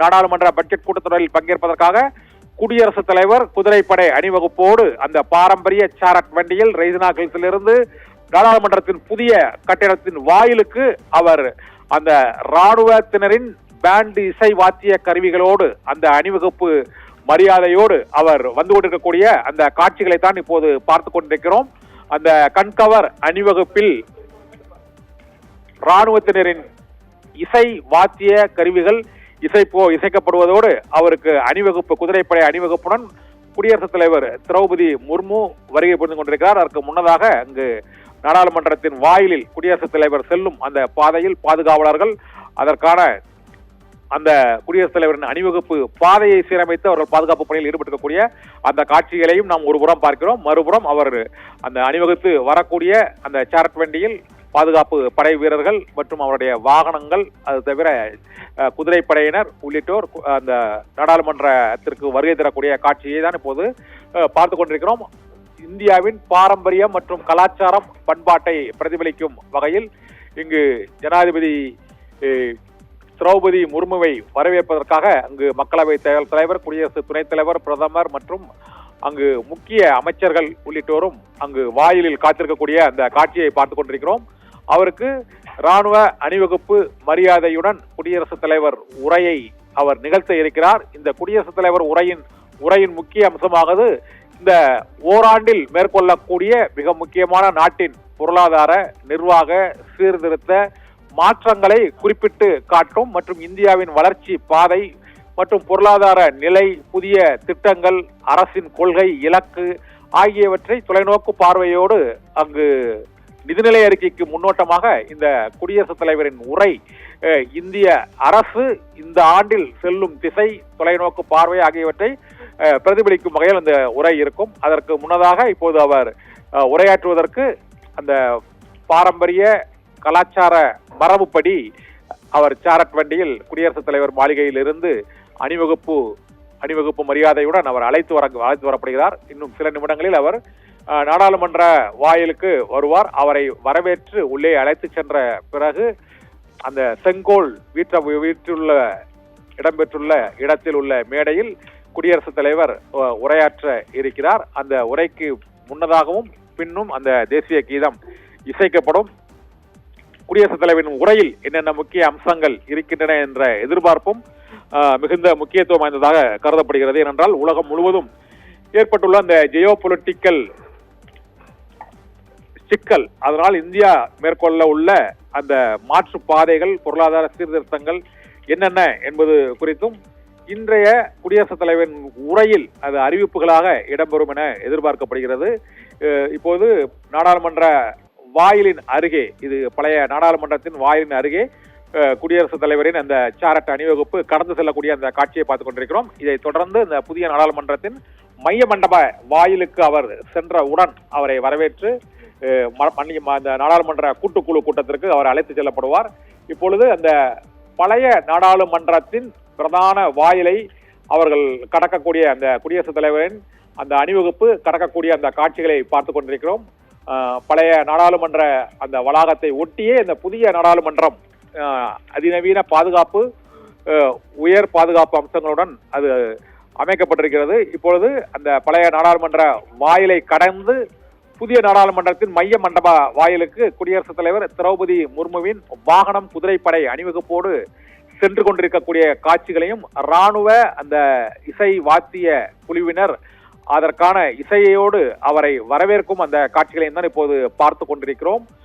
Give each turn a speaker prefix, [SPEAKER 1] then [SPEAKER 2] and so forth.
[SPEAKER 1] நாடாளுமன்ற பட்ஜெட் கூட்டத்தொடரில் பங்கேற்பதற்காக குடியரசுத் தலைவர் குதிரைப்படை அணிவகுப்போடு அந்த பாரம்பரிய சாரட் வண்டியில் ரெய்சினா ஹில்ஸிலிருந்து நாடாளுமன்றத்தின் புதிய கட்டிடத்தின் வாயிலுக்கு அவர் அந்த ராணுவத்தினரின் பேண்ட் இசை வாத்திய கருவிகளோடு அந்த அணிவகுப்பு மரியாதையோடு அவர் வந்து கொண்டிருக்கக்கூடிய அந்த காட்சிகளை தான் இப்போது பார்த்து கொண்டிருக்கிறோம். அந்த கண்கவர் அணிவகுப்பில் ராணுவத்தினரின் இசை வாத்திய கருவிகள் இசைக்கப்படுவதோடு அவருக்கு அணிவகுப்பு குதிரைப்படை அணிவகுப்புடன் குடியரசுத் தலைவர் திரௌபதி முர்மு வருகை புரிந்து கொண்டிருக்கிறார். அதற்கு முன்னதாக அங்கு நாடாளுமன்றத்தின் வாயிலில் குடியரசுத் தலைவர் செல்லும் அந்த பாதையில் பாதுகாவலர்கள் அதற்கான அந்த குடியரசுத் தலைவரின் அணிவகுப்பு பாதையை சீரமைத்து அவர்கள் பாதுகாப்பு பணியில் ஈடுபட்டிருக்கக்கூடிய அந்த காட்சிகளையும் நாம் ஒருபுறம் பார்க்கிறோம். மறுபுறம் அவர் அந்த அணிவகுத்து வரக்கூடிய அந்த சாரட் வண்டியில் பாதுகாப்பு படை வீரர்கள் மற்றும் அவருடைய வாகனங்கள், அது தவிர குதிரைப்படையினர் உள்ளிட்டோர் அந்த நாடாளுமன்றத்திற்கு வருகை தரக்கூடிய காட்சியை தான் இப்போது பார்த்து கொண்டிருக்கிறோம். இந்தியாவின் பாரம்பரியம் மற்றும் கலாச்சாரம் பண்பாட்டை பிரதிபலிக்கும் வகையில் இங்கு ஜனாதிபதி திரௌபதி முர்முவை வரவேற்பதற்காக அங்கு மக்களவை தலைவர், குடியரசு துணைத் தலைவர், பிரதமர் மற்றும் அங்கு முக்கிய அமைச்சர்கள் உள்ளிட்டோரும் அங்கு வாயிலில் காத்திருக்கக்கூடிய அந்த காட்சியை பார்த்து கொண்டிருக்கிறோம். அவருக்கு ராணுவ அணிவகுப்பு மரியாதையுடன் குடியரசுத் தலைவர் உரையை அவர் நிகழ்த்த இருக்கிறார். இந்த குடியரசுத் தலைவர் உரையின் முக்கிய அம்சமானது இந்த ஓராண்டில் மேற்கொள்ளக்கூடிய மிக முக்கியமான நாட்டின் பொருளாதார நிர்வாக சீர்திருத்த மாற்றங்களை குறிப்பிட்டு காட்டும் மற்றும் இந்தியாவின் வளர்ச்சி பாதை மற்றும் பொருளாதார நிலை, புதிய திட்டங்கள், அரசின் கொள்கை, இலக்கு ஆகியவற்றை தொலைநோக்கு பார்வையோடு அங்கு நிதிநிலை அறிக்கைக்கு முன்னோட்டமாக இந்த குடியரசுத் தலைவரின் உரை இந்திய அரசு இந்த ஆண்டில் செல்லும் திசை, தொலைநோக்கு பார்வை ஆகியவற்றை பிரதிபலிக்கும் வகையில் அந்த உரை இருக்கும். அதற்கு முன்னதாக இப்போது அவர் உரையாற்றுவதற்கு அந்த பாரம்பரிய கலாச்சார மரபுப்படி அவர் சாரட் வண்டியில் குடியரசுத் தலைவர் மாளிகையில் இருந்து அணிவகுப்பு மரியாதையுடன் அவர் அழைத்து வரப்படுகிறார். இன்னும் சில நிமிடங்களில் அவர் நாடாளுமன்ற வாயிலுக்கு வருவார். அவரை வரவேற்று உள்ளே அழைத்து சென்ற பிறகு அந்த செங்கோல் இடம்பெற்றுள்ள இடத்தில் உள்ள மேடையில் குடியரசுத் தலைவர் உரையாற்ற இருக்கிறார். அந்த உரைக்கு முன்னதாகவும் பின்னும் அந்த தேசிய கீதம் இசைக்கப்படும். குடியரசுத் தலைவரின் உரையில் என்னென்ன முக்கிய அம்சங்கள் இருக்கின்றன என்ற எதிர்பார்ப்பும் மிகுந்த முக்கியத்துவம் வாய்ந்ததாக கருதப்படுகிறது. ஏனென்றால் உலகம் முழுவதும் ஏற்பட்டுள்ள அந்த ஜியோ பொலிட்டிக்கல் சிக்கல், அதனால் இந்தியா மேற்கொள்ள உள்ள அந்த மாற்று பாதைகள், பொருளாதார சீர்திருத்தங்கள் என்னென்ன என்பது குறித்தும் இன்றைய குடியரசுத் தலைவரின் உரையில் அது அறிவிப்புகளாக இடம்பெறும் என எதிர்பார்க்கப்படுகிறது. இப்போது நாடாளுமன்ற வாயிலின் அருகே, இது பழைய நாடாளுமன்றத்தின் வாயிலின் அருகே குடியரசுத் தலைவரின் அந்த சாரட் அணிவகுப்பு கடந்து செல்லக்கூடிய அந்த காட்சியை பார்த்துக் கொண்டிருக்கிறோம். இதை தொடர்ந்து இந்த புதிய நாடாளுமன்றத்தின் மைய மண்டப வாயிலுக்கு அவர் சென்றவுடன் அவரை வரவேற்று அந்த நாடாளுமன்ற கூட்டுக்குழு கூட்டத்திற்கு அவர் அழைத்து செல்லப்படுவார். இப்பொழுது அந்த பழைய நாடாளுமன்றத்தின் பிரதான வாயிலை அவர்கள் கடக்கக்கூடிய அந்த குடியரசுத் தலைவரின் அந்த அணிவகுப்பு கடக்கக்கூடிய அந்த காட்சிகளை பார்த்து கொண்டிருக்கிறோம். பழைய நாடாளுமன்ற அந்த வளாகத்தை ஒட்டியே இந்த புதிய நாடாளுமன்றம் அதிநவீன பாதுகாப்பு, உயர் பாதுகாப்பு அம்சங்களுடன் அது அமைக்கப்பட்டிருக்கிறது. இப்பொழுது அந்த பழைய நாடாளுமன்ற வாயிலை கடந்து புதிய நாடாளுமன்றத்தின் மைய மண்டப வாயிலுக்கு குடியரசுத் தலைவர் திரௌபதி முர்முவின் வாகனம் குதிரைப்படை அணிவகுப்போடு சென்று கொண்டிருக்கக்கூடிய காட்சிகளையும் ராணுவ அந்த இசை வாத்திய குழுவினர் அதற்கான இசையோடு அவரை வரவேற்கும் அந்த காட்சிகளையும் தான் இப்போது பார்த்து கொண்டிருக்கிறோம்.